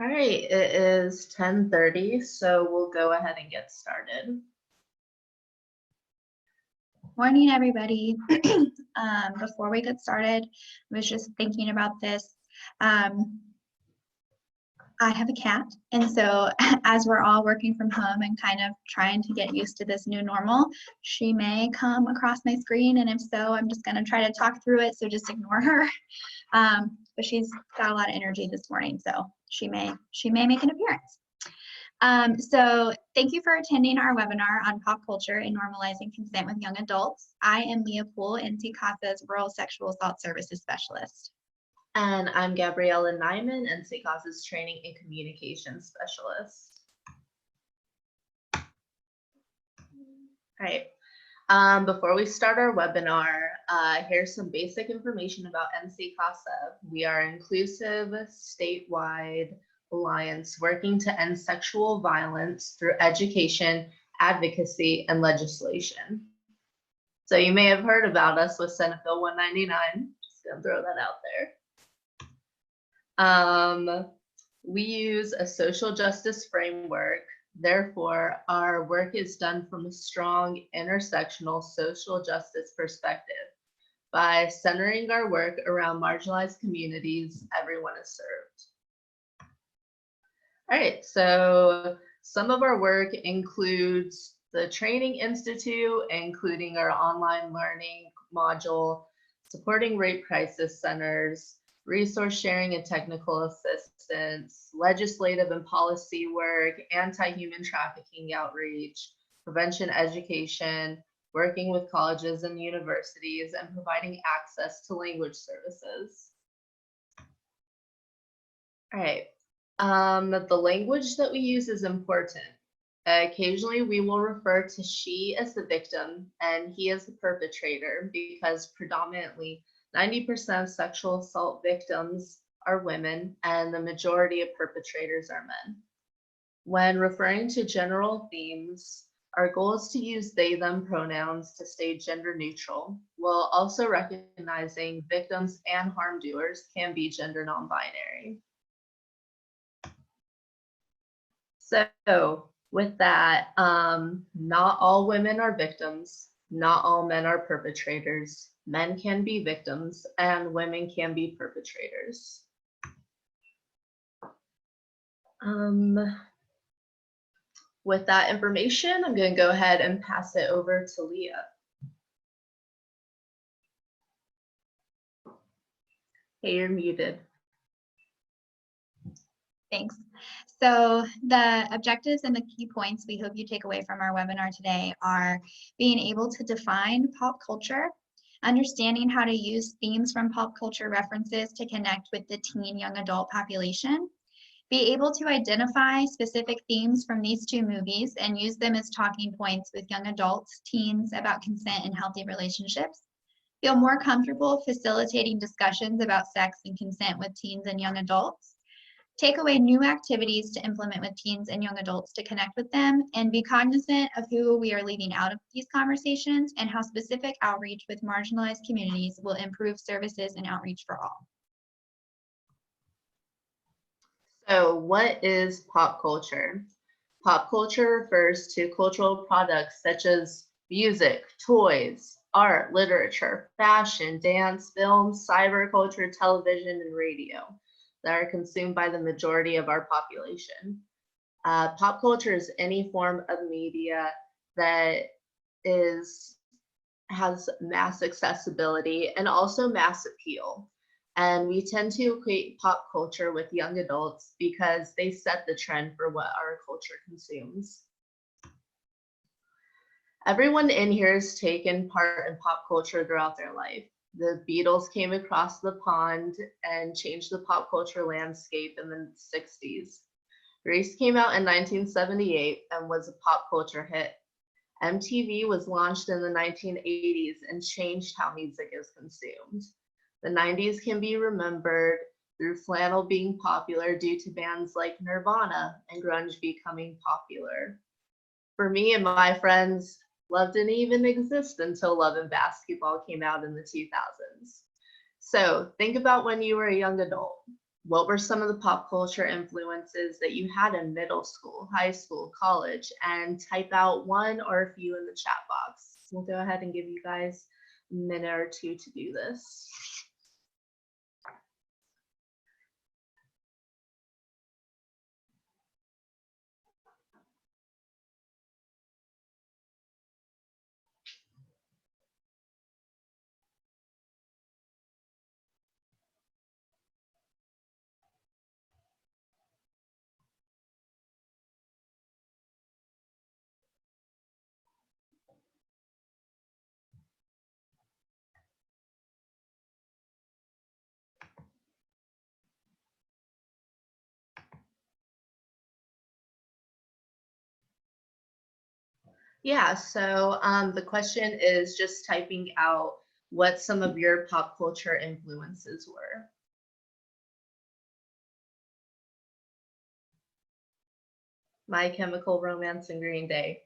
All right, it is 10:30, so we'll go ahead and get started. Morning, everybody. Before we get started, I was just thinking about this. I have a cat, and so as we're all working from home and kind of trying to get used to this new normal, she may come across my screen, and if so, I'm just going to try to talk through it, so just ignore her. But she's got a lot of energy this morning, so she may make an appearance. So thank you for attending our webinar on pop culture and normalizing consent with young adults. I am Leah Poole, NC CASA's Rural Sexual Assault Services Specialist. And I'm Gabriella Nyman, NC CASA's Training and Communications Specialist. All right. Before we start our webinar, here's some basic information about NC CASA. We are an inclusive, statewide alliance working to end sexual violence through education, advocacy, and legislation. So you may have heard about us with Senate Bill 199. Just gonna throw that out there. We use a social justice framework. Therefore, our work is done from a strong intersectional social justice perspective. By centering our work around marginalized communities, everyone is served. All right, so some of our work includes the Training Institute, including our online learning module, supporting rape crisis centers, resource sharing and technical assistance, legislative and policy work, anti-human trafficking outreach, prevention education, working with colleges and universities, and providing access to language services. All right. The language that we use is important. Occasionally, we will refer to she as the victim and he as the perpetrator because predominantly 90% of sexual assault victims are women and the majority of perpetrators are men. When referring to general themes, our goal is to use they, them pronouns to stay gender neutral, while also recognizing victims and harm doers can be gender non-binary. So with that, not all women are victims, not all men are perpetrators. Men can be victims and women can be perpetrators. With that information, I'm going to go ahead and pass it over to Leah. Hey, you're muted. Thanks. So the objectives and the key points we hope you take away from our webinar today are being able to define pop culture, understanding how to use themes from pop culture references to connect with the teen young adult population, be able to identify specific themes from these two movies and use them as talking points with young adults, teens about consent and healthy relationships, feel more comfortable facilitating discussions about sex and consent with teens and young adults, take away new activities to implement with teens and young adults to connect with them, and be cognizant of who we are leaving out of these conversations and how specific outreach with marginalized communities will improve services and outreach for all. So what is pop culture? Pop culture refers to cultural products such as music, toys, art, literature, fashion, dance, film, cyberculture, television, and radio that are consumed by the majority of our population. Pop culture is any form of media that has mass accessibility and also mass appeal. And we tend to equate pop culture with young adults because they set the trend for what our culture consumes. Everyone in here has taken part in pop culture throughout their life. The Beatles came across the pond and changed the pop culture landscape in the 60s. Grease came out in 1978 and was a pop culture hit. MTV was launched in the 1980s and changed how music is consumed. The 90s can be remembered through flannel being popular due to bands like Nirvana and grunge becoming popular. For me and my friends, love didn't even exist until Love and Basketball came out in the 2000s. So think about when you were a young adult. what were some of the pop culture influences that you had in middle school, high school, college, and type out one or a few in the chat box. We'll go ahead and give you guys a minute or two to do this. Yeah, so the question is just typing out what some of your pop culture influences were. My Chemical Romance and Green Day.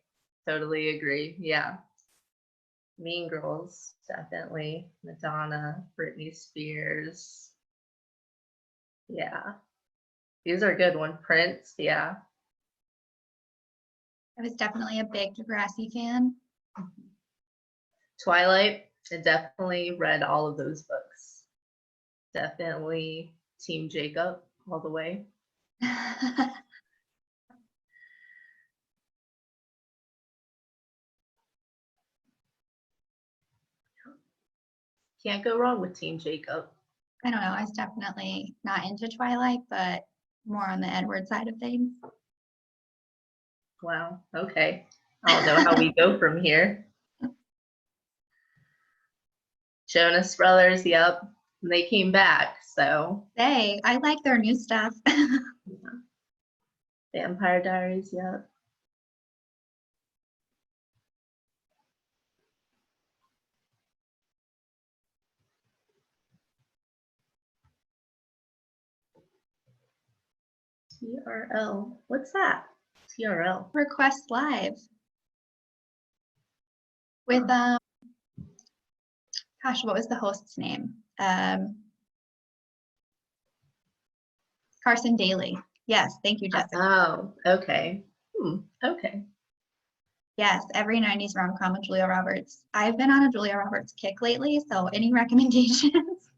Totally agree. Yeah. Mean Girls, definitely. Madonna, Britney Spears. Yeah. These are good ones. Prince, yeah. I was definitely a big Degrassi fan. Twilight, I definitely read all of those books. Definitely Team Jacob all the way. Can't go wrong with Team Jacob. I don't know. I was definitely not into Twilight, but more on the Edward side of things. Wow. Okay. I don't know how we go from here. Jonas Brothers, yep. They came back, so. Hey, I like their new stuff. Vampire Diaries, yep. TRL. What's that? TRL. Request Live. With gosh, what was the host's name? Carson Daly. Yes, thank you, Jessica. Oh, okay. Okay. Yes, every 90s rom-com with Julia Roberts. I've been on a Julia Roberts kick lately, so any recommendations?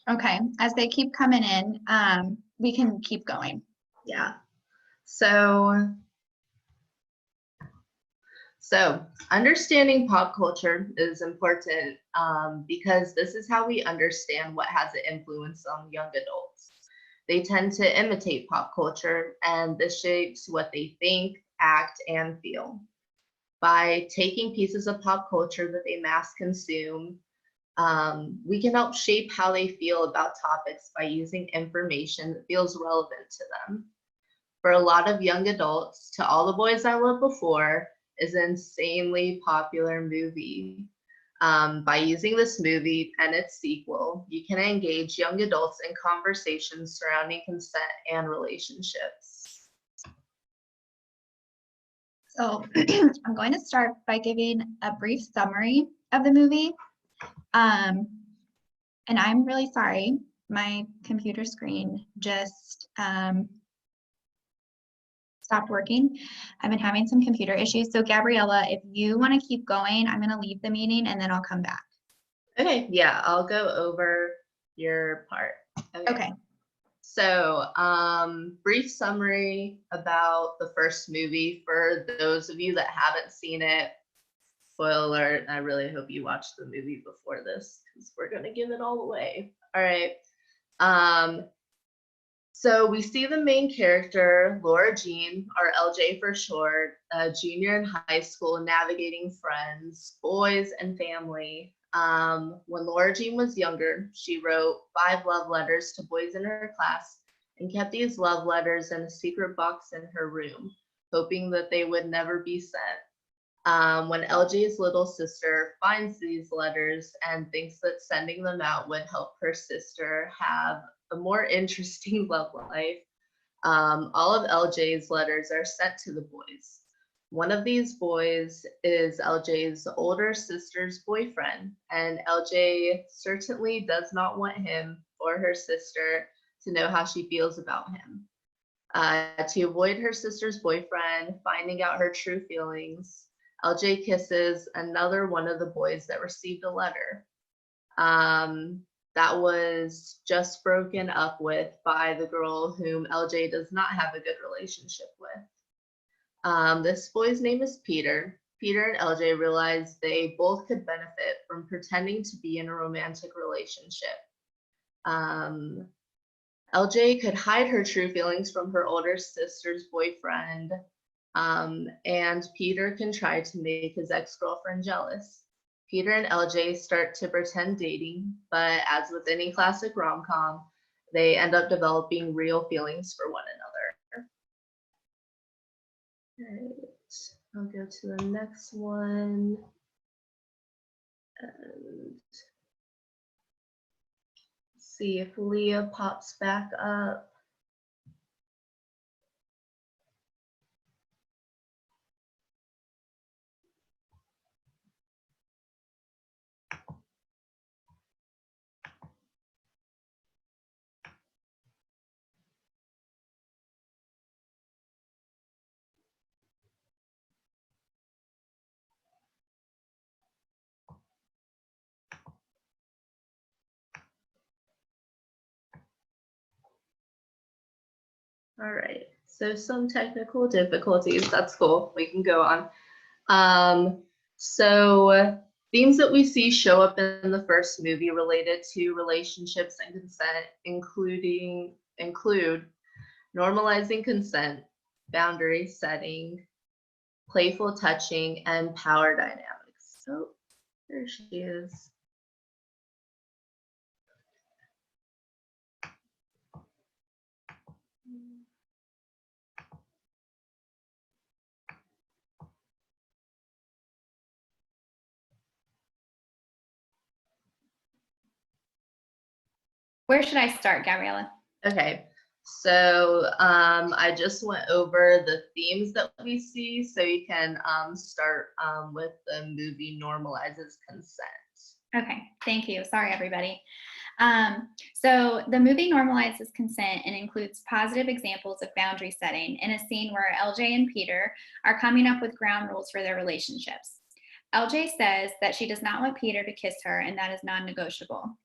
Okay, as they keep coming in, we can keep going. Yeah. So understanding pop culture is important because this is how we understand what has an influence on young adults. They tend to imitate pop culture, and this shapes what they think, act, and feel. By taking pieces of pop culture that they mass consume, we can help shape how they feel about topics by using information that feels relevant to them. For a lot of young adults, To All the Boys I Loved Before is an insanely popular movie. By using this movie and its sequel, you can engage young adults in conversations surrounding consent and relationships. So I'm going to start by giving a brief summary of the movie. And I'm really sorry, my computer screen just stopped working. I've been having some computer issues. So Gabriella, if you want to keep going, I'm going to leave the meeting and then I'll come back. Okay, yeah, I'll go over your part. Okay. So, brief summary about the first movie for those of you that haven't seen it. Spoiler alert, I really hope you watched the movie before this because we're going to give it all away. All right. So we see the main character, Laura Jean, or LJ for short, a junior in high school, navigating friends, boys, and family. When Laura Jean was younger, she wrote 5 love letters to boys in her class and kept these love letters in a secret box in her room, hoping that they would never be sent. When LJ's little sister finds these letters and thinks that sending them out would help her sister have a more interesting love life, all of LJ's letters are sent to the boys. One of these boys is LJ's older sister's boyfriend, and LJ certainly does not want him or her sister to know how she feels about him. To avoid her sister's boyfriend finding out her true feelings, LJ kisses another one of the boys that received a letter that was just broken up with by the girl whom LJ does not have a good relationship with. This boy's name is Peter. Peter and LJ realized they both could benefit from pretending to be in a romantic relationship. LJ could hide her true feelings from her older sister's boyfriend, and Peter can try to make his ex-girlfriend jealous. Peter and LJ start to pretend dating, but as with any classic rom-com, they end up developing real feelings for one another. All right, I'll go to the next one. And see if Leah pops back up. All right, so some technical difficulties. That's cool. We can go on. So themes that we see show up in the first movie related to relationships and consent include normalizing consent, boundary setting, playful touching, and power dynamics. So there she is. Where should I start, Gabriella? Okay, so I just went over the themes that we see, so you can start with the movie Normalizes Consent. Okay, thank you. Sorry, everybody. So the movie normalizes consent and includes positive examples of boundary setting in a scene where LJ and Peter are coming up with ground rules for their relationships. LJ says that she does not want Peter to kiss her, and that is non-negotiable.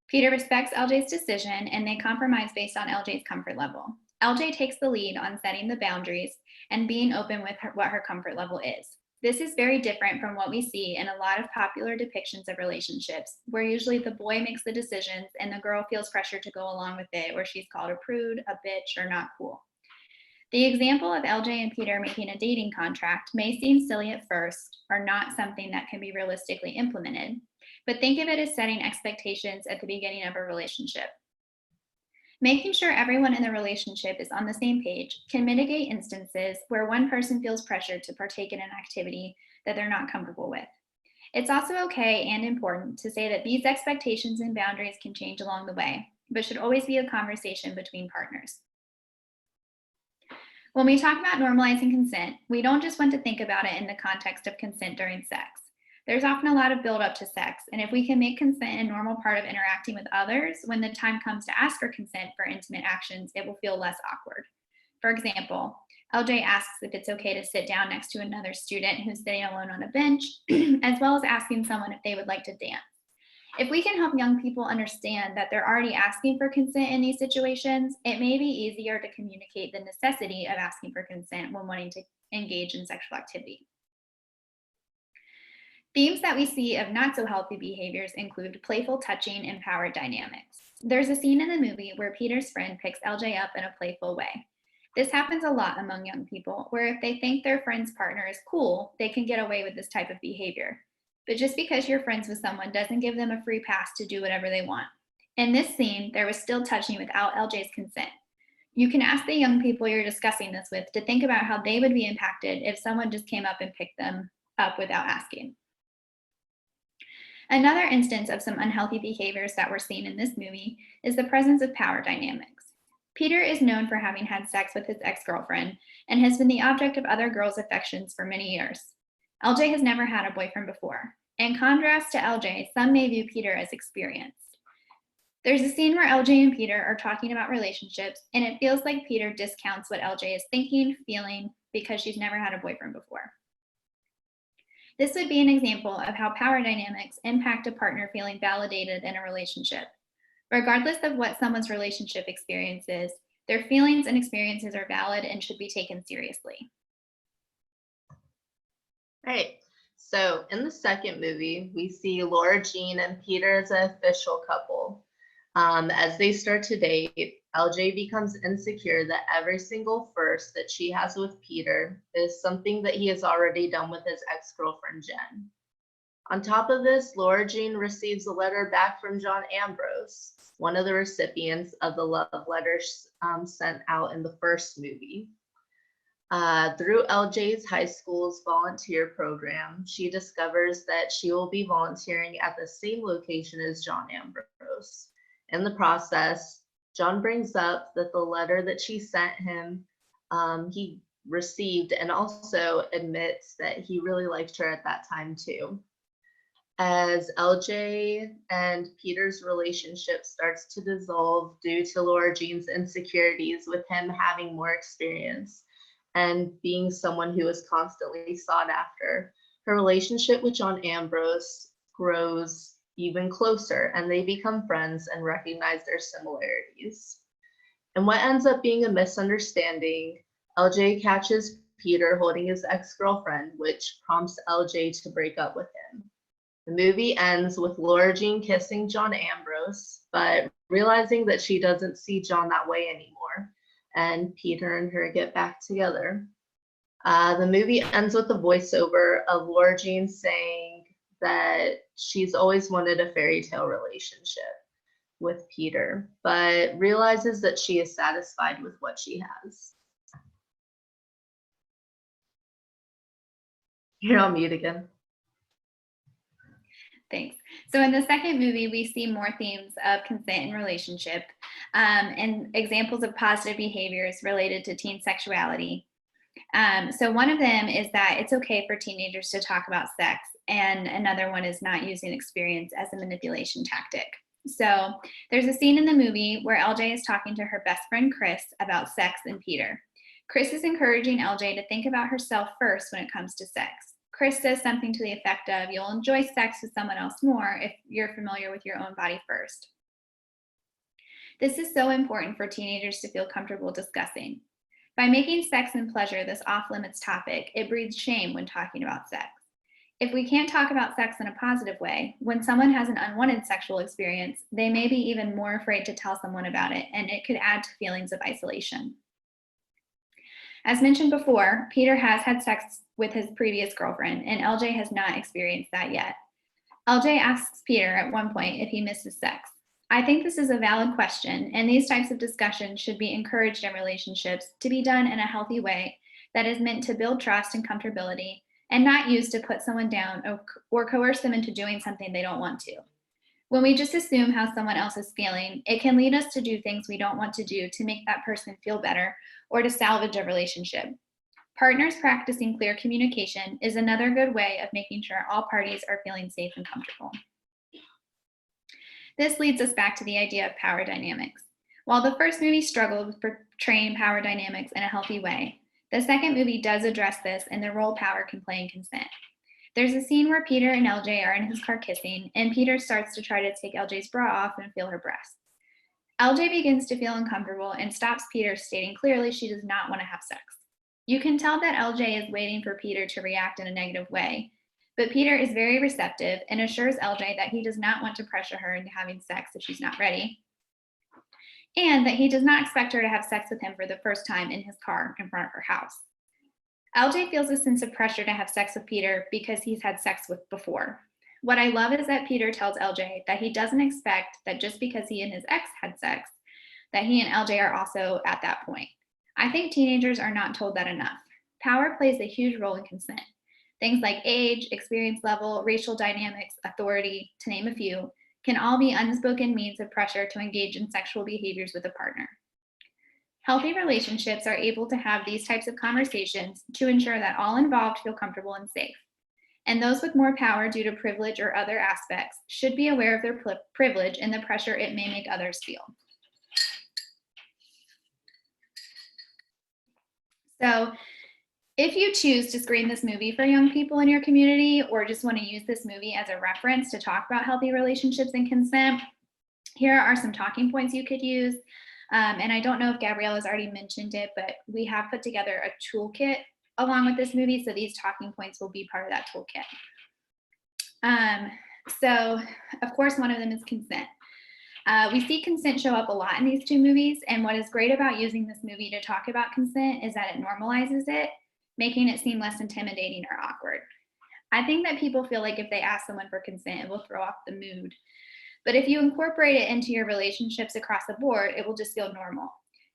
Peter respects LJ's decision, and they compromise based on LJ's comfort level. LJ takes the lead on setting the boundaries and being open with what her comfort level is. This is very different from what we see in a lot of popular depictions of relationships, where usually the boy makes the decisions and the girl feels pressure to go along with it, or she's called a prude, a bitch, or not cool. The example of LJ and Peter making a dating contract may seem silly at first, or not something that can be realistically implemented, but think of it as setting expectations at the beginning of a relationship. Making sure everyone in the relationship is on the same page can mitigate instances where one person feels pressured to partake in an activity that they're not comfortable with. It's also okay and important to say that these expectations and boundaries can change along the way, but should always be a conversation between partners. When we talk about normalizing consent, we don't just want to think about it in the context of consent during sex. There's often a lot of buildup to sex, and if we can make consent a normal part of interacting with others, when the time comes to ask for consent for intimate actions, it will feel less awkward. For example, LJ asks if it's okay to sit down next to another student who's sitting alone on a bench, as well as asking someone if they would like to dance. If we can help young people understand that they're already asking for consent in these situations, it may be easier to communicate the necessity of asking for consent when wanting to engage in sexual activity. Themes that we see of not so healthy behaviors include playful touching and power dynamics. There's a scene in the movie where Peter's friend picks LJ up in a playful way. This happens a lot among young people, where if they think their friend's partner is cool, they can get away with this type of behavior. But just because you're friends with someone doesn't give them a free pass to do whatever they want. In this scene, there was still touching without LJ's consent. You can ask the young people you're discussing this with to think about how they would be impacted if someone just came up and picked them up without asking. Another instance of some unhealthy behaviors that we're seeing in this movie is the presence of power dynamics. Peter is known for having had sex with his ex-girlfriend and has been the object of other girls' affections for many years. LJ has never had a boyfriend before. In contrast to LJ, some may view Peter as experienced. There's a scene where LJ and Peter are talking about relationships, and it feels like Peter discounts what LJ is thinking, feeling, because she's never had a boyfriend before. This would be an example of how power dynamics impact a partner feeling validated in a relationship. Regardless of what someone's relationship experience is, their feelings and experiences are valid and should be taken seriously. All right. So in the second movie, we see Laura Jean and Peter as an official couple. As they start to date, LJ becomes insecure that every single first that she has with Peter is something that he has already done with his ex-girlfriend, Jen. On top of this, Laura Jean receives a letter back from John Ambrose, one of the recipients of the love letters sent out in the first movie. Through LJ's high school's volunteer program, she discovers that she will be volunteering at the same location as John Ambrose. In the process, John brings up that the letter that she sent him, he received, and also admits that he really liked her at that time too. As LJ and Peter's relationship starts to dissolve due to Laura Jean's insecurities with him having more experience and being someone who is constantly sought after, her relationship with John Ambrose grows even closer, and they become friends and recognize their similarities. And what ends up being a misunderstanding, LJ catches Peter holding his ex-girlfriend, which prompts LJ to break up with him. The movie ends with Laura Jean kissing John Ambrose, but realizing that she doesn't see John that way anymore, and Peter and her get back together. The movie ends with a voiceover of Laura Jean saying that she's always wanted a fairy tale relationship with Peter, but realizes that she is satisfied with what she has. You're on mute again. Thanks. So in the second movie, we see more themes of consent in relationship and examples of positive behaviors related to teen sexuality. So one of them is that it's okay for teenagers to talk about sex, and another one is not using experience as a manipulation tactic. So there's a scene in the movie where LJ is talking to her best friend Chris about sex and Peter. Chris is encouraging LJ to think about herself first when it comes to sex. Chris says something to the effect of, "You'll enjoy sex with someone else more if you're familiar with your own body first." This is so important for teenagers to feel comfortable discussing. By making sex and pleasure this off-limits topic, it breeds shame when talking about sex. If we can't talk about sex in a positive way, when someone has an unwanted sexual experience, they may be even more afraid to tell someone about it, and it could add to feelings of isolation. As mentioned before, Peter has had sex with his previous girlfriend, and LJ has not experienced that yet. LJ asks Peter at one point if he misses sex. I think this is a valid question, and these types of discussions should be encouraged in relationships to be done in a healthy way that is meant to build trust and comfortability, and not used to put someone down or coerce them into doing something they don't want to. When we just assume how someone else is feeling, it can lead us to do things we don't want to do to make that person feel better or to salvage a relationship. Partners practicing clear communication is another good way of making sure all parties are feeling safe and comfortable. This leads us back to the idea of power dynamics. While the first movie struggled with portraying power dynamics in a healthy way, the second movie does address this and the role power can play in consent. There's a scene where Peter and LJ are in his car kissing, and Peter starts to try to take LJ's bra off and feel her breasts. LJ begins to feel uncomfortable and stops Peter, stating clearly she does not want to have sex. You can tell that LJ is waiting for Peter to react in a negative way, but Peter is very receptive and assures LJ that he does not want to pressure her into having sex if she's not ready. and that he does not expect her to have sex with him for the first time in his car in front of her house. LJ feels a sense of pressure to have sex with Peter because he's had sex with before. What I love is that Peter tells LJ that he doesn't expect that just because he and his ex had sex, that he and LJ are also at that point. I think teenagers are not told that enough. Power plays a huge role in consent. Things like age, experience level, racial dynamics, authority, to name a few, can all be unspoken means of pressure to engage in sexual behaviors with a partner. Healthy relationships are able to have these types of conversations to ensure that all involved feel comfortable and safe. And those with more power due to privilege or other aspects should be aware of their privilege and the pressure it may make others feel. So if you choose to screen this movie for young people in your community, or just want to use this movie as a reference to talk about healthy relationships and consent, here are some talking points you could use. And I don't know if Gabriella's already mentioned it, but we have put together a toolkit along with this movie, so these talking points will be part of that toolkit. So of course, one of them is consent. We see consent show up a lot in these two movies, and what is great about using this movie to talk about consent is that it normalizes it, making it seem less intimidating or awkward. I think that people feel like if they ask someone for consent, it will throw off the mood. But if you incorporate it into your relationships across the board, it will just feel normal.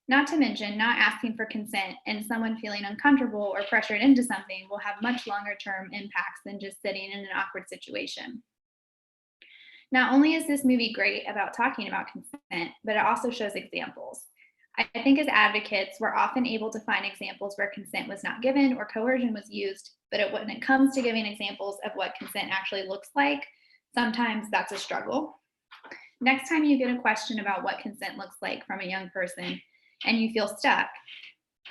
Not to mention, not asking for consent and someone feeling uncomfortable or pressured into something will have much longer term impacts than just sitting in an awkward situation. Not only is this movie great about talking about consent, but it also shows examples. I think as advocates, we're often able to find examples where consent was not given or coercion was used, but when it comes to giving examples of what consent actually looks like, sometimes that's a struggle. Next time you get a question about what consent looks like from a young person and you feel stuck,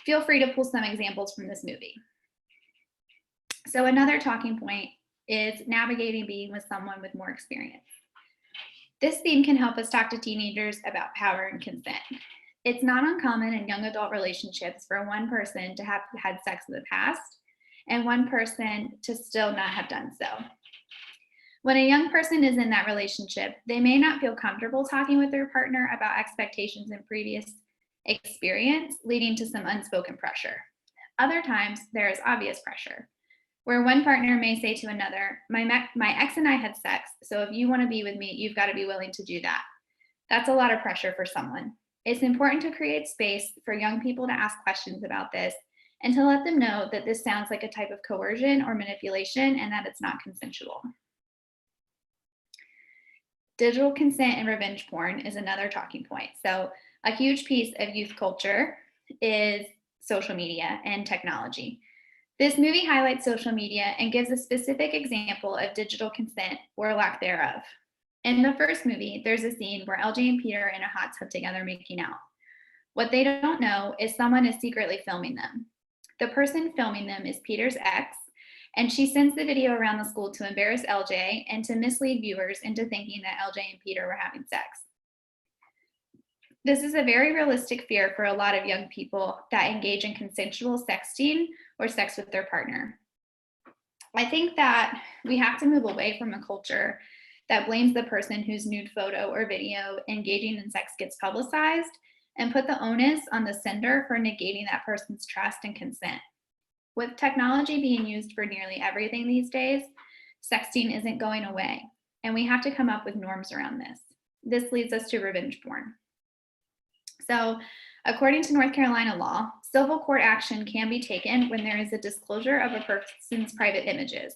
feel free to pull some examples from this movie. So another talking point is navigating being with someone with more experience. This theme can help us talk to teenagers about power and consent. It's not uncommon in young adult relationships for one person to have had sex in the past and one person to still not have done so. When a young person is in that relationship, they may not feel comfortable talking with their partner about expectations and previous experience, leading to some unspoken pressure. Other times, there is obvious pressure, where one partner may say to another, my ex and I had sex, so if you want to be with me, you've got to be willing to do that. That's a lot of pressure for someone. It's important to create space for young people to ask questions about this and to let them know that this sounds like a type of coercion or manipulation and that it's not consensual. Digital consent and revenge porn is another talking point. So a huge piece of youth culture is social media and technology. This movie highlights social media and gives a specific example of digital consent or lack thereof. In the first movie, there's a scene where LJ and Peter are in a hot tub together making out. What they don't know is someone is secretly filming them. The person filming them is Peter's ex, and she sends the video around the school to embarrass LJ and to mislead viewers into thinking that LJ and Peter were having sex. This is a very realistic fear for a lot of young people that engage in consensual sexting or sex with their partner. I think that we have to move away from a culture that blames the person whose nude photo or video engaging in sex gets publicized and put the onus on the sender for negating that person's trust and consent. With technology being used for nearly everything these days, sexting isn't going away, and we have to come up with norms around this. This leads us to revenge porn. So, according to North Carolina law, civil court action can be taken when there is a disclosure of a person's private images.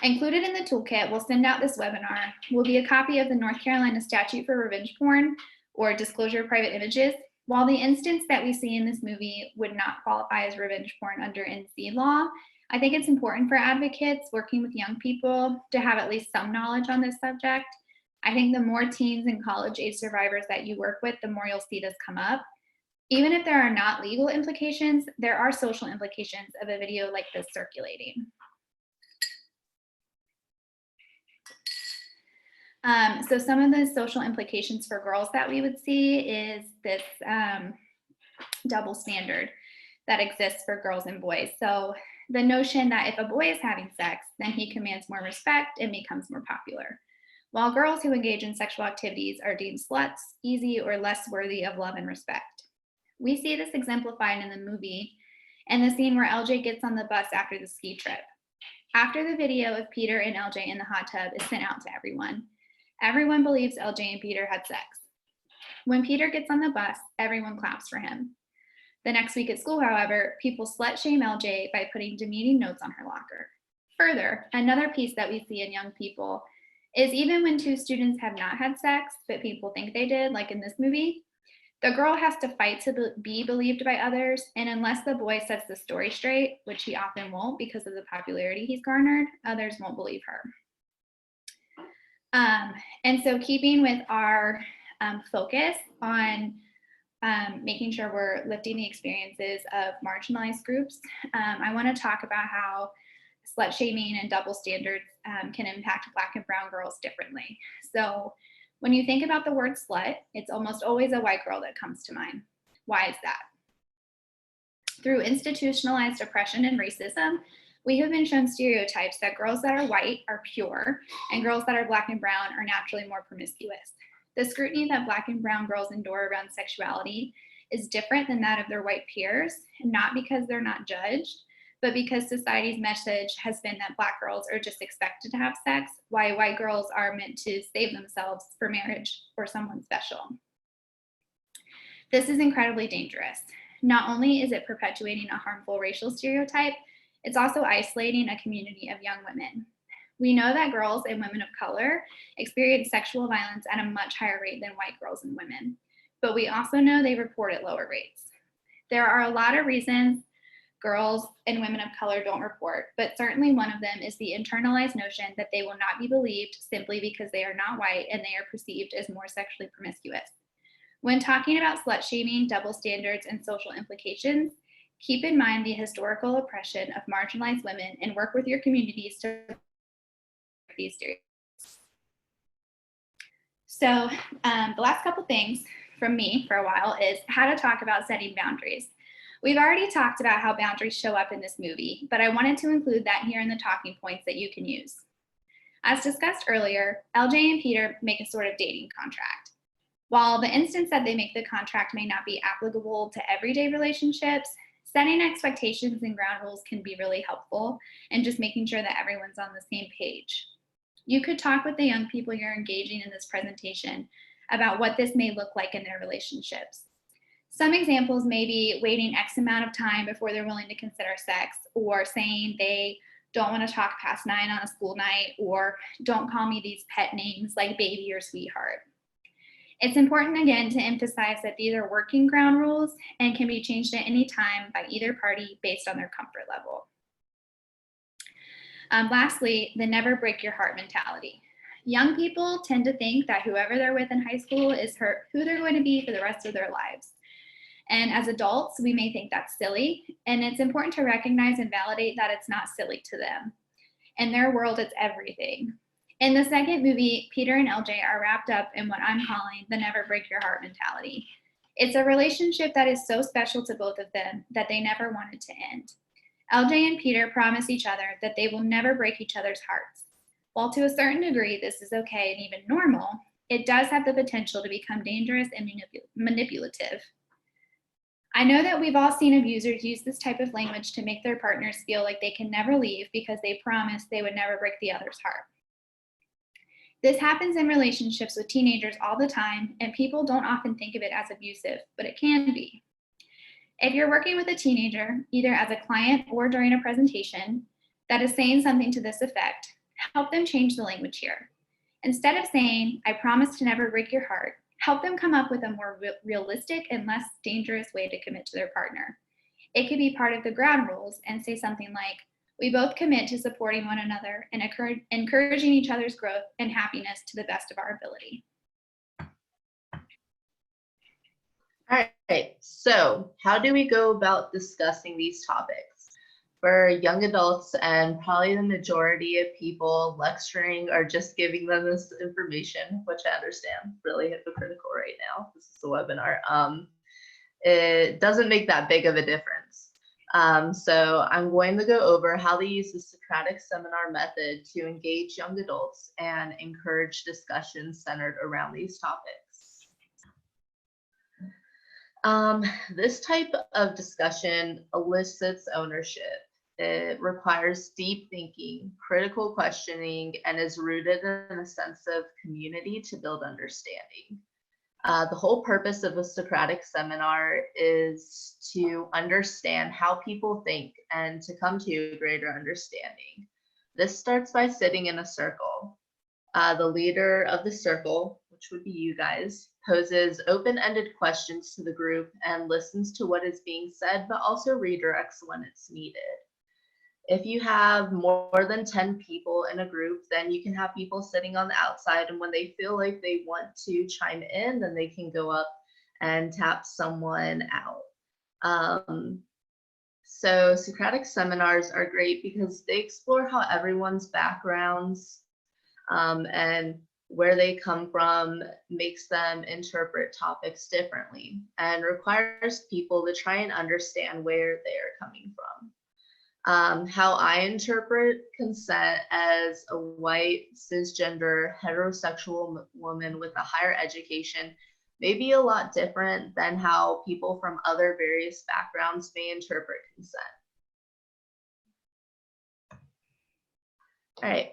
Included in the toolkit, we'll send out this webinar, will be a copy of the North Carolina statute for revenge porn or disclosure of private images. While the instance that we see in this movie would not qualify as revenge porn under NC law, I think it's important for advocates working with young people to have at least some knowledge on this subject. I think the more teens and college-age survivors that you work with, the more you'll see this come up. Even if there are not legal implications, there are social implications of a video like this circulating. So some of the social implications for girls that we would see is this double standard that exists for girls and boys. So the notion that if a boy is having sex, then he commands more respect and becomes more popular. while girls who engage in sexual activities are deemed sluts, easy, or less worthy of love and respect. We see this exemplified in the movie and the scene where LJ gets on the bus after the ski trip. After the video of Peter and LJ in the hot tub is sent out to everyone believes LJ and Peter had sex. When Peter gets on the bus, everyone claps for him. The next week at school, however, people slut shame LJ by putting demeaning notes on her locker. Further, another piece that we see in young people is even when two students have not had sex, but people think they did, like in this movie, the girl has to fight to be believed by others, and unless the boy sets the story straight, which he often won't because of the popularity he's garnered, others won't believe her. And so keeping with our focus on making sure we're lifting the experiences of marginalized groups, I want to talk about how slut shaming and double standards can impact Black and brown girls differently. So when you think about the word slut, it's almost always a white girl that comes to mind. Why is that? Through institutionalized oppression and racism, we have been shown stereotypes that girls that are white are pure and girls that are Black and brown are naturally more promiscuous. The scrutiny that Black and brown girls endure around sexuality is different than that of their white peers, not because they're not judged, but because society's message has been that Black girls are just expected to have sex, while white girls are meant to save themselves for marriage or someone special. This is incredibly dangerous. Not only is it perpetuating a harmful racial stereotype, it's also isolating a community of young women. We know that girls and women of color experience sexual violence at a much higher rate than white girls and women, but we also know they report at lower rates. There are a lot of reasons girls and women of color don't report, but certainly one of them is the internalized notion that they will not be believed simply because they are not white and they are perceived as more sexually promiscuous. When talking about slut shaming, double standards, and social implications, keep in mind the historical oppression of marginalized women and work with your communities to break these stereotypes. So the last couple things from me for a while is how to talk about setting boundaries. We've already talked about how boundaries show up in this movie, but I wanted to include that here in the talking points that you can use. As discussed earlier, LJ and Peter make a sort of dating contract. While the instance that they make the contract may not be applicable to everyday relationships, setting expectations and ground rules can be really helpful and just making sure that everyone's on the same page. You could talk with the young people you're engaging in this presentation about what this may look like in their relationships. Some examples may be waiting X amount of time before they're willing to consider sex, or saying they don't want to talk past 9 on a school night, or don't call me these pet names like baby or sweetheart. It's important again to emphasize that these are working ground rules and can be changed at any time by either party based on their comfort level. Lastly, the never break your heart mentality. Young people tend to think that whoever they're with in high school is who they're going to be for the rest of their lives. And as adults, we may think that's silly, and it's important to recognize and validate that it's not silly to them. In their world, it's everything. In the second movie, Peter and LJ are wrapped up in what I'm calling the never break your heart mentality. It's a relationship that is so special to both of them that they never wanted to end. LJ and Peter promise each other that they will never break each other's hearts. While to a certain degree this is okay and even normal, it does have the potential to become dangerous and manipulative. I know that we've all seen abusers use this type of language to make their partners feel like they can never leave because they promised they would never break the other's heart. This happens in relationships with teenagers all the time, and people don't often think of it as abusive, but it can be. If you're working with a teenager, either as a client or during a presentation, that is saying something to this effect, help them change the language here. Instead of saying, I promise to never break your heart, help them come up with a more realistic and less dangerous way to commit to their partner. It could be part of the ground rules and say something like, we both commit to supporting one another and encouraging each other's growth and happiness to the best of our ability. All right, so how do we go about discussing these topics? For young adults and probably the majority of people, lecturing or just giving them this information, which I understand, really hypocritical right now. This is a webinar. It doesn't make that big of a difference. So I'm going to go over how to use the Socratic seminar method to engage young adults and encourage discussions centered around these topics. This type of discussion elicits ownership. It requires deep thinking, critical questioning, and is rooted in a sense of community to build understanding. The whole purpose of a Socratic seminar is to understand how people think and to come to a greater understanding. This starts by sitting in a circle. The leader of the circle, which would be you guys, poses open-ended questions to the group and listens to what is being said, but also redirects when it's needed. If you have more than 10 people in a group, then you can have people sitting on the outside, and when they feel like they want to chime in, then they can go up and tap someone out. So Socratic seminars are great because they explore how everyone's backgrounds and where they come from makes them interpret topics differently and requires people to try and understand where they're coming from. How I interpret consent as a white, cisgender, heterosexual woman with a higher education may be a lot different than how people from other various backgrounds may interpret consent. All right.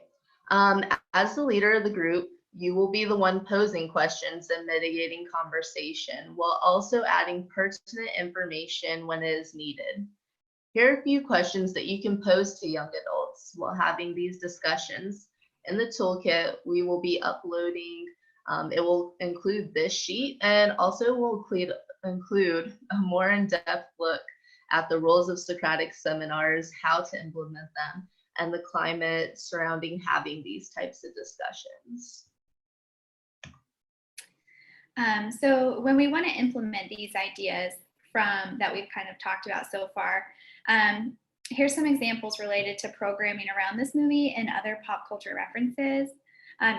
As the leader of the group, you will be the one posing questions and mitigating conversation while also adding pertinent information when it is needed. Here are a few questions that you can pose to young adults while having these discussions. In the toolkit, we will be uploading, it will include this sheet and also will include a more in-depth look at the rules of Socratic seminars, how to implement them, and the climate surrounding having these types of discussions. So when we want to implement these ideas that we've kind of talked about so far, here's some examples related to programming around this movie and other pop culture references.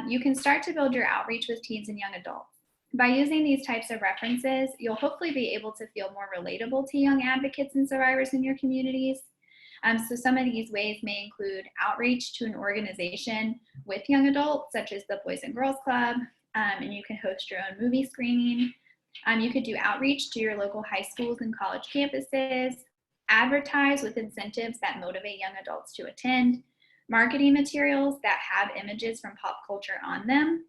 You can start to build your outreach with teens and young adults. By using these types of references, you'll hopefully be able to feel more relatable to young advocates and survivors in your communities. So some of these ways may include outreach to an organization with young adults, such as the Boys and Girls Club, and you can host your own movie screening. You could do outreach to your local high schools and college campuses, advertise with incentives that motivate young adults to attend, marketing materials that have images from pop culture on them.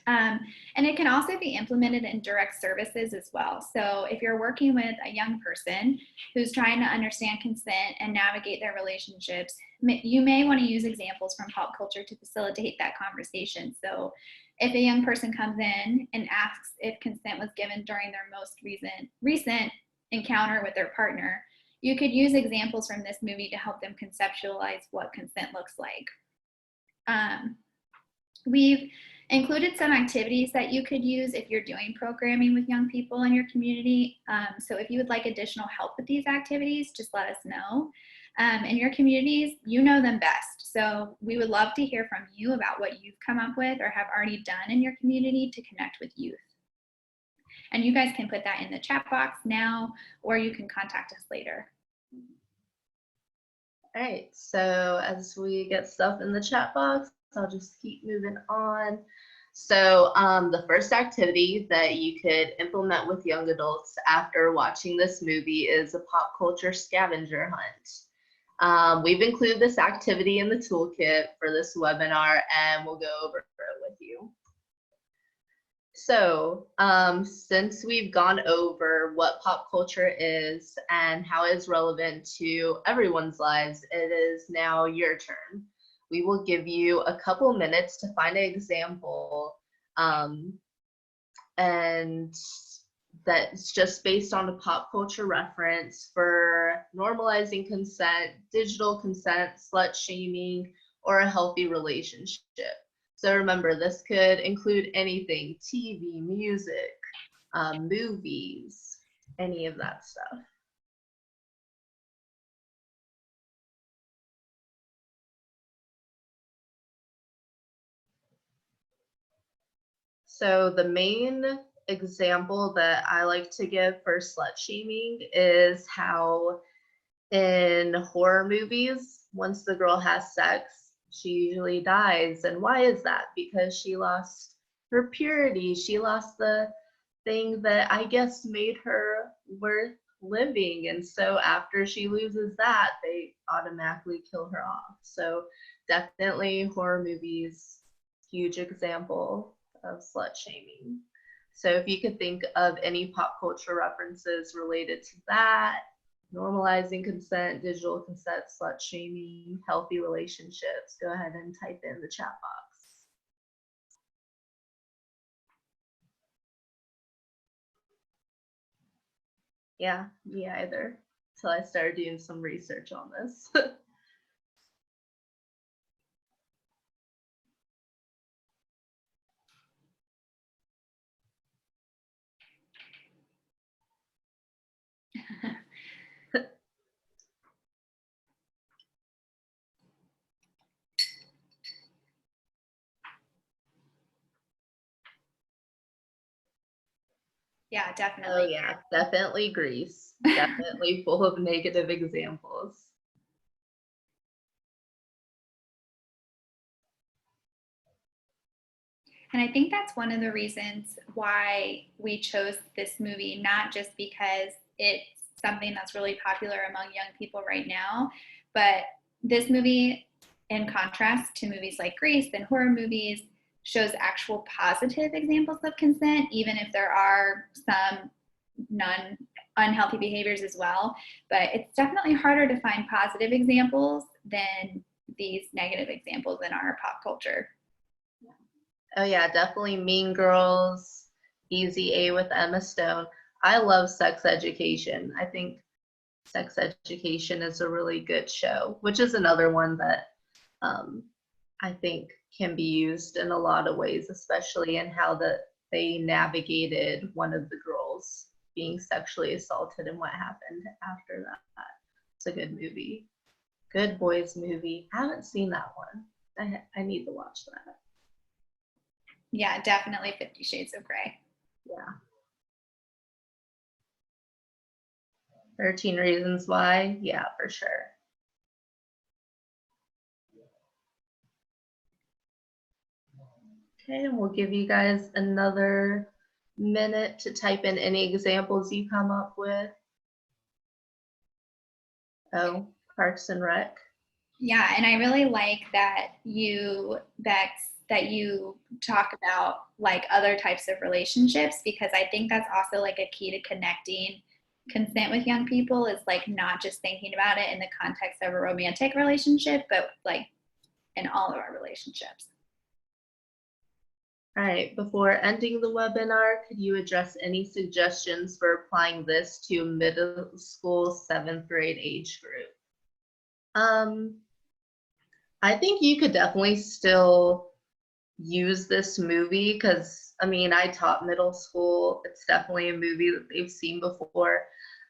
And it can also be implemented in direct services as well. So if you're working with a young person who's trying to understand consent and navigate their relationships, you may want to use examples from pop culture to facilitate that conversation. So if a young person comes in and asks if consent was given during their most recent encounter with their partner, you could use examples from this movie to help them conceptualize what consent looks like. We've included some activities that you could use if you're doing programming with young people in your community. So if you would like additional help with these activities, just let us know. In your communities, you know them best. So we would love to hear from you about what you've come up with or have already done in your community to connect with youth. And you guys can put that in the chat box now, or you can contact us later. All right, so as we get stuff in the chat box, I'll just keep moving on. So the first activity that you could implement with young adults after watching this movie is a pop culture scavenger hunt. We've included this activity in the toolkit for this webinar, and we'll go over it with you. So since we've gone over what pop culture is and how it's relevant to everyone's lives, it is now your turn. We will give you a couple minutes to find an example, and that's just based on a pop culture reference for normalizing consent, digital consent, slut shaming, or a healthy relationship. So remember, this could include anything: TV, music, movies, any of that stuff. So the main example that I like to give for slut shaming is how In horror movies, once the girl has sex, she usually dies. And why is that? Because she lost her purity. She lost the thing that I guess made her worth living. And so after she loses that, they automatically kill her off. So definitely horror movies, huge example of slut shaming. So if you could think of any pop culture references related to that, normalizing consent, digital consent, slut shaming, healthy relationships, go ahead and type in the chat box. Yeah, me either. Until I started doing some research on this. Yeah, Oh definitely. yeah, definitely Greece. Definitely full of negative examples. And I think that's one of the reasons why we chose this movie, not just because it's something that's really popular among young people right now, but this movie, in contrast to movies like Grease and horror movies, shows actual positive examples of consent, even if there are some non unhealthy behaviors as well. But it's definitely harder to find positive examples than these negative examples in our pop culture. Oh yeah, definitely Mean Girls, Easy A with Emma Stone. I love Sex Education. I think Sex Education is a really good show, which is another one that um, I think can be used in a lot of ways, especially in how they navigated one of the girls being sexually assaulted and what happened after that. It's a good movie. Good boys movie. Haven't seen that one. I need to watch that. Yeah, definitely 50 Shades of Grey. Yeah. 13 Reasons Why. Yeah, for sure. Okay, and we'll give you guys another minute to type in any examples you come up with. Oh, Parks and Rec. Yeah, and I really like that Bex, that you talk about like other types of relationships, because I think that's also like a key to connecting consent with young people, is like not just thinking about it in the context of a romantic relationship, but like in all of our relationships. All right, before ending the webinar, could you address any suggestions for applying this to middle school 7th grade age group? I think you could definitely still use this movie because, I mean, I taught middle school. It's definitely a movie that they've seen before.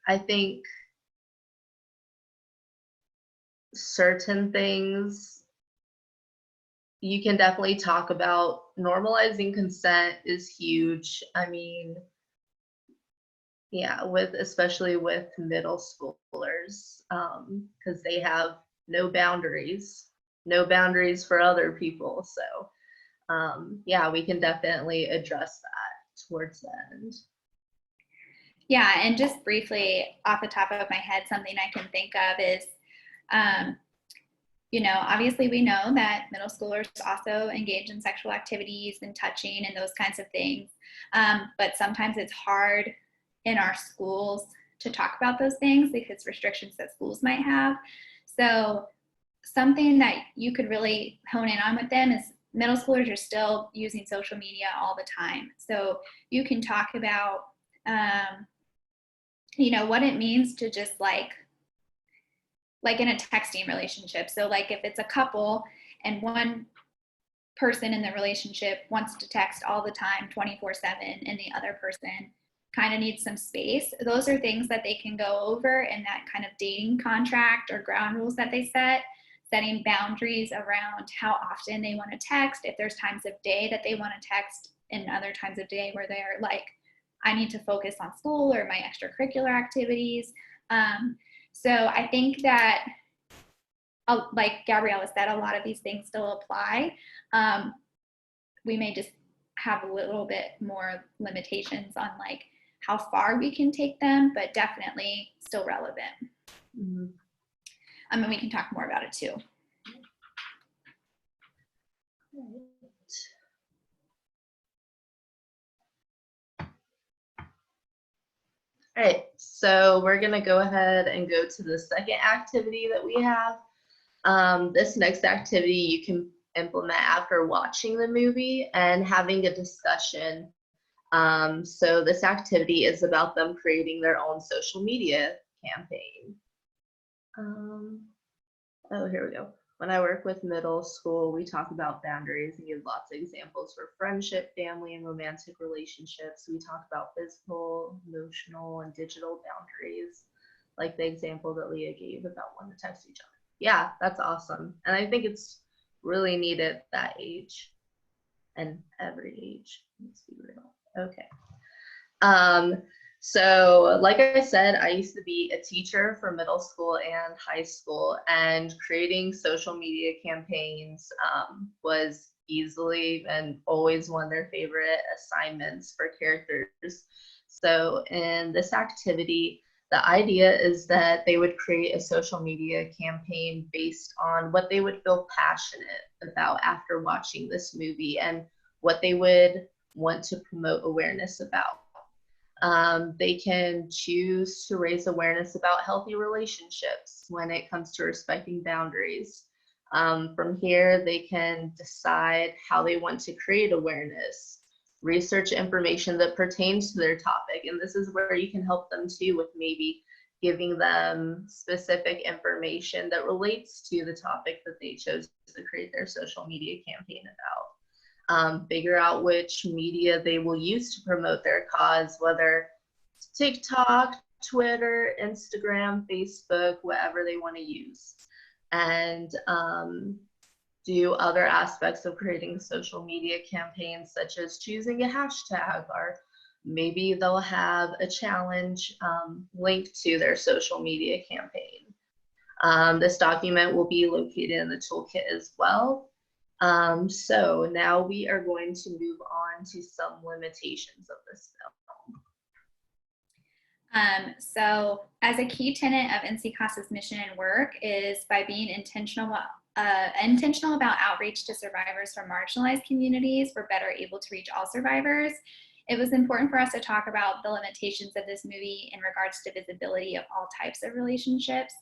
I think certain things you can definitely talk about. Normalizing consent is huge. I mean, yeah, especially with middle schoolers, because they have no boundaries for other people. So yeah, we can definitely address that towards the end. Yeah, and just briefly off the top of my head, something I can think of is, obviously we know that middle schoolers also engage in sexual activities and touching and those kinds of things. But sometimes it's hard in our schools to talk about those things because restrictions that schools might have. So something that you could really hone in on with them is middle schoolers are still using social media all the time. So you can talk about, what it means to just like in a texting relationship. So like if it's a couple and one person in the relationship wants to text all the time 24/7 and the other person kind of needs some space, those are things that they can go over in that kind of dating contract or ground rules that they set, setting boundaries around how often they want to text, if there's times of day that they want to text and other times of day where they're like, I need to focus on school or my extracurricular activities. So I think that, like Gabriella said, a lot of these things still apply. We may just have a little bit more limitations on like how far we can take them, but definitely still relevant. Mm-hmm. And we can talk more about it too. All right, so we're gonna go ahead and go to the second activity that we have. This next activity you can implement after watching the movie and having a discussion. So this activity is about them creating their own social media campaign. Oh, here we go. When I work with middle school, we talk about boundaries and give lots of examples for friendship, family, and romantic relationships. We talk about physical, emotional, and digital boundaries, like the example that Leah gave about when to text each other. Yeah, that's awesome. And I think it's really needed at that age and every age. Let's be real. Okay. So like I said, I used to be a teacher for middle school and high school, and creating social media campaigns was easily and always one of their favorite assignments for characters. So in this activity, the idea is that they would create a social media campaign based on what they would feel passionate about after watching this movie and what they would want to promote awareness about. They can choose to raise awareness about healthy relationships when it comes to respecting boundaries. From here, they can decide how they want to create awareness, research information that pertains to their topic. And this is where you can help them too with maybe giving them specific information that relates to the topic that they chose to create their social media campaign about. Figure out which media they will use to promote their cause, whether TikTok, Twitter, Instagram, Facebook, whatever they want to use. And do other aspects of creating social media campaigns, such as choosing a hashtag, or maybe they'll have a challenge linked to their social media campaign. This document will be located in the toolkit as well. So now we are going to move on to some limitations of this film. So as a key tenet of NCCAS's mission and work is by being intentional about outreach to survivors from marginalized communities, we're better able to reach all survivors. It was important for us to talk about the limitations of this movie in regards to visibility of all types of relationships.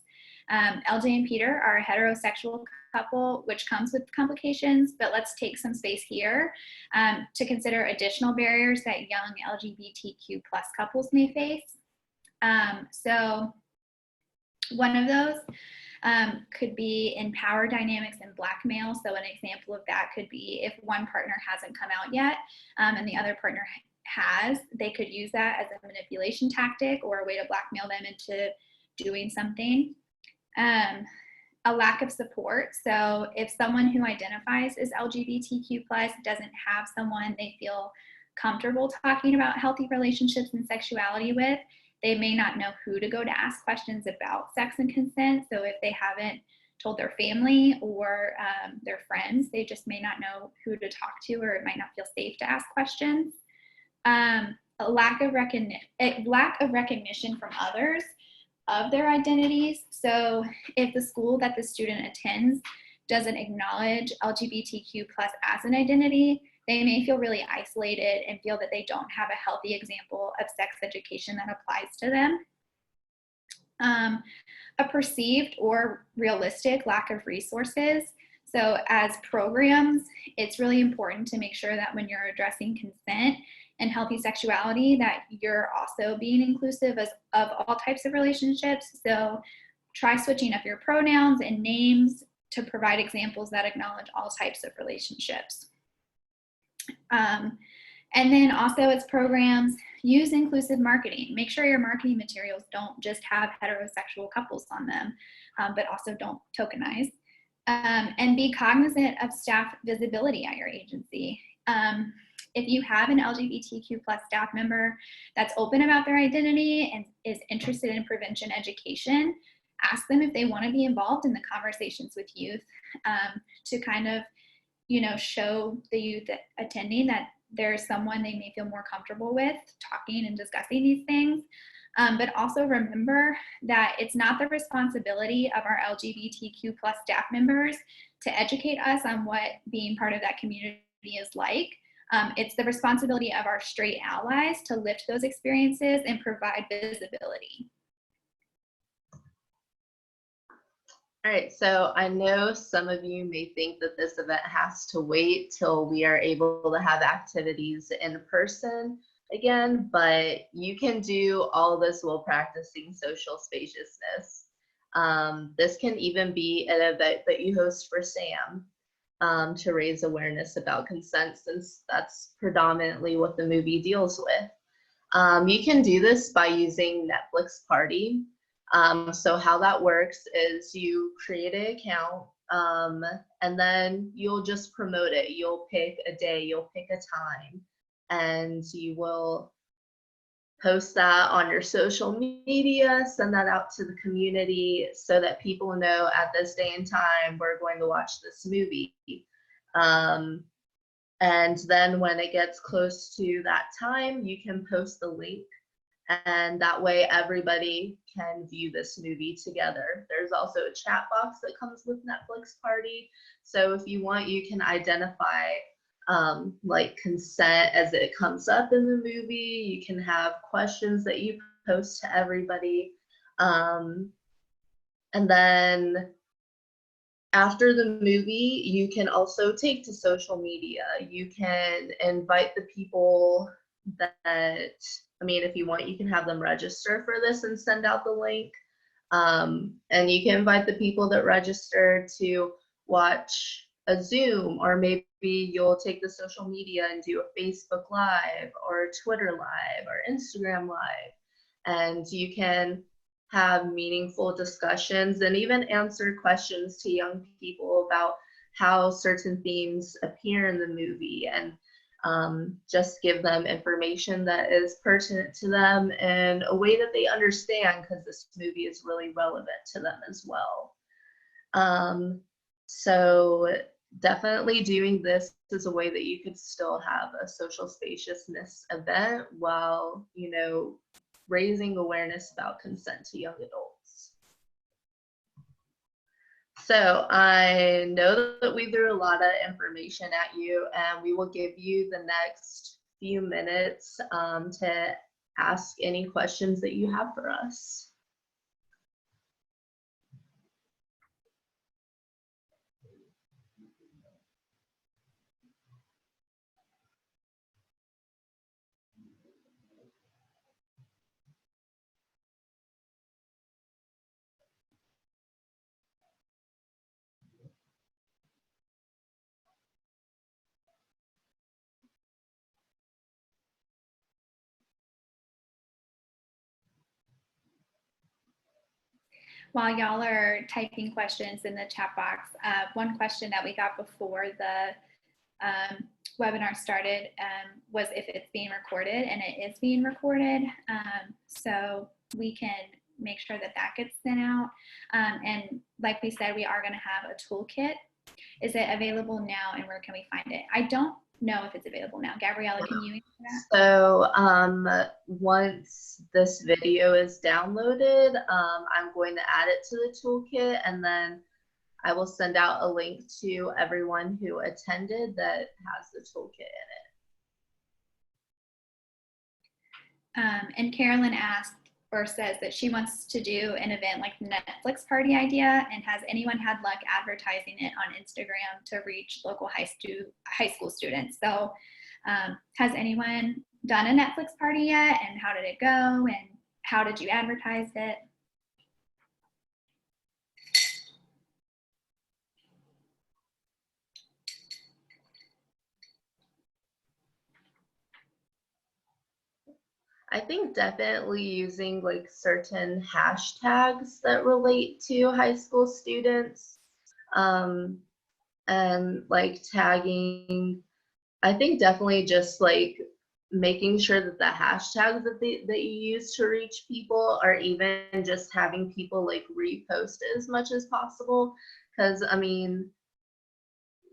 LJ and Peter are a heterosexual couple, which comes with complications, but let's take some space here to consider additional barriers that young LGBTQ+ couples may face. So one of those could be in power dynamics and blackmail. So an example of that could be if one partner hasn't come out yet and the other partner has, they could use that as a manipulation tactic or a way to blackmail them into doing something. A lack of support. So if someone who identifies as LGBTQ+ doesn't have someone they feel comfortable talking about healthy relationships and sexuality with, they may not know who to go to ask questions about sex and consent. So if they haven't told their family or their friends, they just may not know who to talk to, or it might not feel safe to ask questions. A lack of recognition from others of their identities. So if the school that the student attends doesn't acknowledge LGBTQ+ as an identity, they may feel really isolated and feel that they don't have a healthy example of sex education that applies to them. A perceived or realistic lack of resources. So as programs, it's really important to make sure that when you're addressing consent and healthy sexuality, that you're also being inclusive of all types of relationships. So try switching up your pronouns and names to provide examples that acknowledge all types of relationships. And then also as programs, use inclusive marketing. Make sure your marketing materials don't just have heterosexual couples on them, but also don't tokenize. And be cognizant of staff visibility at your agency. If you have an LGBTQ+ staff member that's open about their identity and is interested in prevention education, ask them if they want to be involved in the conversations with youth, to kind of, show the youth attending that there's someone they may feel more comfortable with talking and discussing these things. But also remember that it's not the responsibility of our LGBTQ+ staff members to educate us on what being part of that community is like. It's the responsibility of our straight allies to lift those experiences and provide visibility. All right, so I know some of you may think that this event has to wait till we are able to have activities in person again, but you can do all this while practicing social spaciousness. This can even be an event that you host for SAAM to raise awareness about consent, since that's predominantly what the movie deals with. You can do this by using Netflix Party. So how that works is you create an account, and then you'll just promote it. You'll pick a day, you'll pick a time, and you will post that on your social media, send that out to the community so that people know at this day and time we're going to watch this movie. And then when it gets close to that time, you can post the link, and that way everybody can view this movie together. There's also a chat box that comes with Netflix Party. So if you want, you can identify like consent as it comes up in the movie. You can have questions that you post to everybody. And then after the movie, you can also take to social media. You can invite the people that, I mean, if you want, you can have them register for this and send out the link. And you can invite the people that register to watch a Zoom, or maybe you'll take the social media and do a Facebook Live or a Twitter Live or Instagram Live. And you can have meaningful discussions and even answer questions to young people about how certain themes appear in the movie, and just give them information that is pertinent to them in a way that they understand, because this movie is really relevant to them as well. So definitely doing this is a way that you could still have a social spaciousness event while, raising awareness about consent to young adults. So I know that we threw a lot of information at you, and we will give you the next few minutes to ask any questions that you have for us. While y'all are typing questions in the chat box, one question that we got before the webinar started was if it's being recorded, and it is being recorded. So we can make sure that that gets sent out. And like we said, we are going to have a toolkit. Is it available now, and where can we find it? I don't know if it's available now. Gabriella, can you answer that? So once this video is downloaded, I'm going to add it to the toolkit, and then I will send out a link to everyone who attended that has the toolkit in it. And Carolyn asked, or says that she wants to do an event like the Netflix Party idea, and has anyone had luck advertising it on Instagram to reach local high school students? So has anyone done a Netflix Party yet, and how did it go, and how did you advertise it? I think definitely using like certain hashtags that relate to high school students, and like tagging, I think definitely just like making sure that the hashtags that you use to reach people, or even just having people like repost it as much as possible. Because I mean,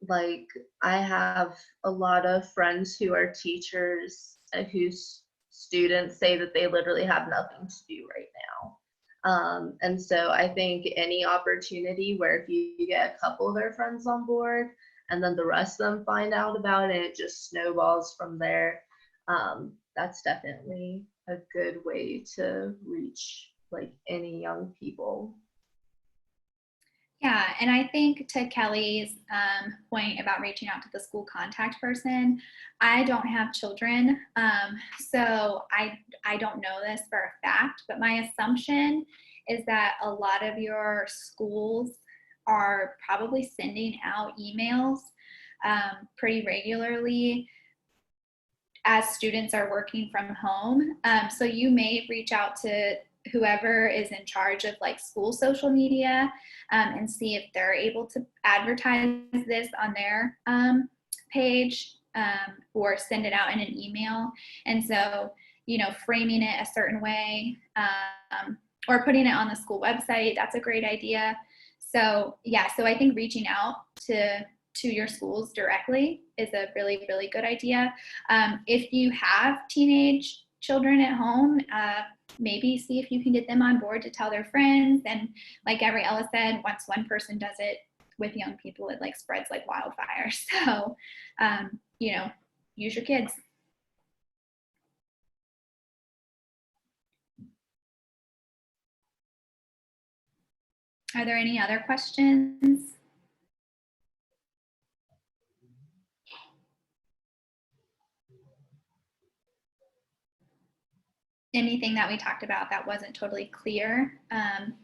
like, I have a lot of friends who are teachers whose students say that they literally have nothing to do right now. And so I think any opportunity where if you get a couple of their friends on board and then the rest of them find out about it, it just snowballs from there. That's definitely a good way to reach like any young people. Yeah, and I think to Kelly's point about reaching out to the school contact person, I don't have children, so I don't know this for a fact, but my assumption is that a lot of your schools are probably sending out emails pretty regularly as students are working from home. So you may reach out to whoever is in charge of like school social media and see if they're able to advertise this on their page or send it out in an email. And so, you know, framing it a certain way or putting it on the school website, that's a great idea. So yeah, so I think reaching out to your schools directly is a really, really good idea. If you have teenage children at home, maybe see if you can get them on board to tell their friends. And like Gabriella said, once one person does it with young people, it like spreads like wildfire. So, you know, use your kids. Are there any other questions? Anything that we talked about that wasn't totally clear?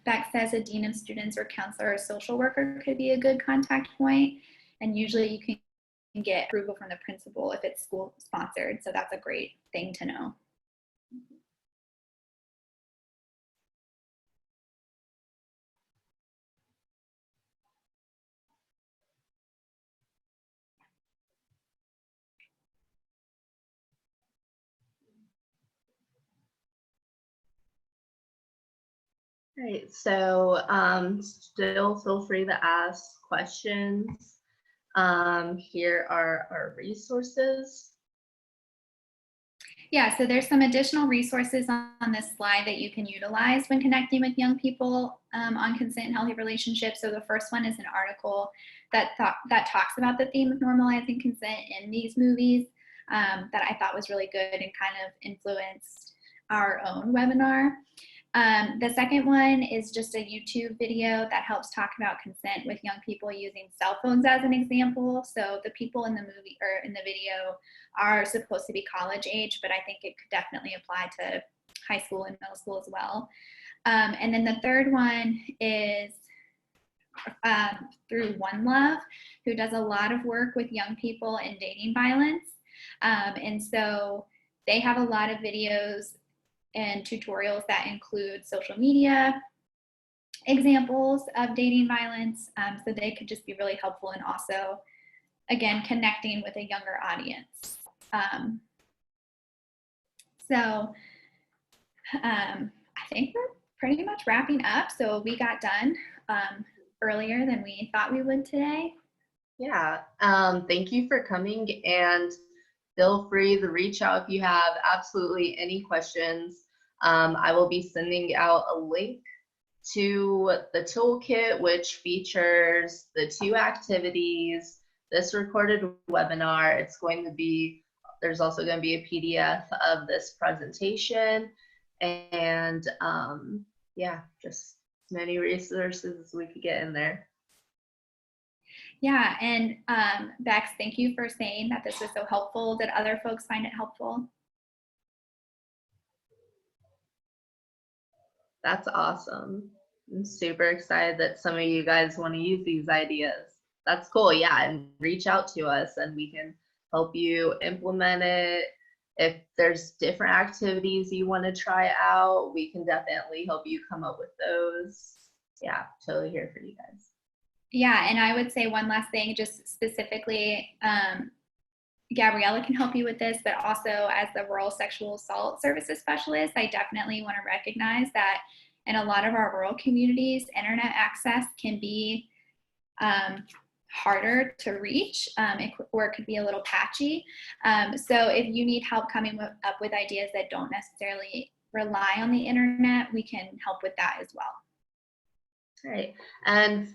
Beck says a dean of students or counselor or social worker could be a good contact point. And usually you can get approval from the principal if it's school sponsored. So that's a great thing to know. Right, so still feel free to ask questions. Here are our resources. Yeah, so there's some additional resources on this slide that you can utilize when connecting with young people on consent and healthy relationships. So the first one is an article that talks about the theme of normalizing consent in these movies that I thought was really good and kind of influenced our own webinar. The second one is just a YouTube video that helps talk about consent with young people using cell phones as an example. So the people in the movie or in the video are supposed to be college age, but I think it could definitely apply to high school and middle school as well. And then the third one is through One Love, who does a lot of work with young people in dating violence. And so they have a lot of videos and tutorials that include social media examples of dating violence. So they could just be really helpful and also, again, connecting with a younger audience. I think we're pretty much wrapping up. So we got done earlier than we thought we would today. Yeah, thank you for coming, and feel free to reach out if you have absolutely any questions. I will be sending out a link to the toolkit, which features the 2 activities, this recorded webinar. It's going to be, there's also going to be a PDF of this presentation, and yeah, just as many resources as we could get in there. Yeah, and Bex, thank you for saying that this was so helpful. Did other folks find it helpful? That's awesome. I'm super excited that some of you guys want to use these ideas. That's cool. Yeah, and reach out to us and we can help you implement it. If there's different activities you want to try out, we can definitely help you come up with those. Yeah, totally here for you guys. Yeah, and I would say one last thing, just specifically Gabriella can help you with this, but also as the rural sexual assault services specialist, I definitely want to recognize that in a lot of our rural communities, internet access can be harder to reach, or it could be a little patchy. So if you need help coming up with ideas that don't necessarily rely on the internet, we can help with that as well. All right. And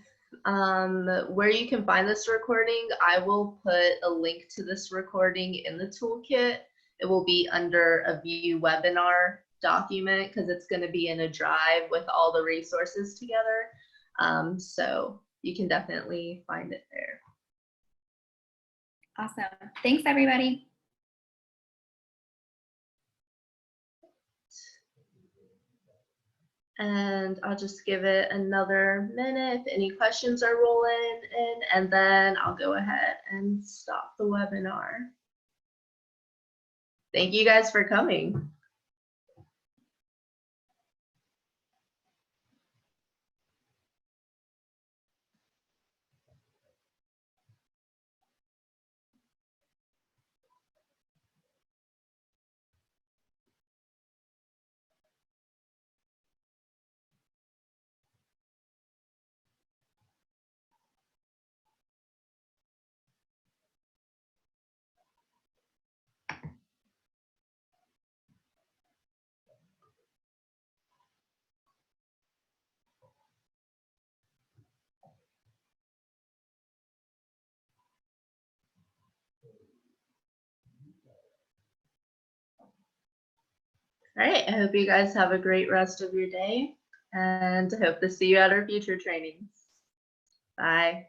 where you can find this recording, I will put a link to this recording in the toolkit. It will be under a view webinar document because it's going to be in a drive with all the resources together. So you can definitely find it there. Awesome. Thanks, everybody. And I'll just give it another minute if any questions are rolling in, and then I'll go ahead and stop the webinar. Thank you guys for coming. All right, I hope you guys have a great rest of your day, and I hope to see you at our future trainings. Bye.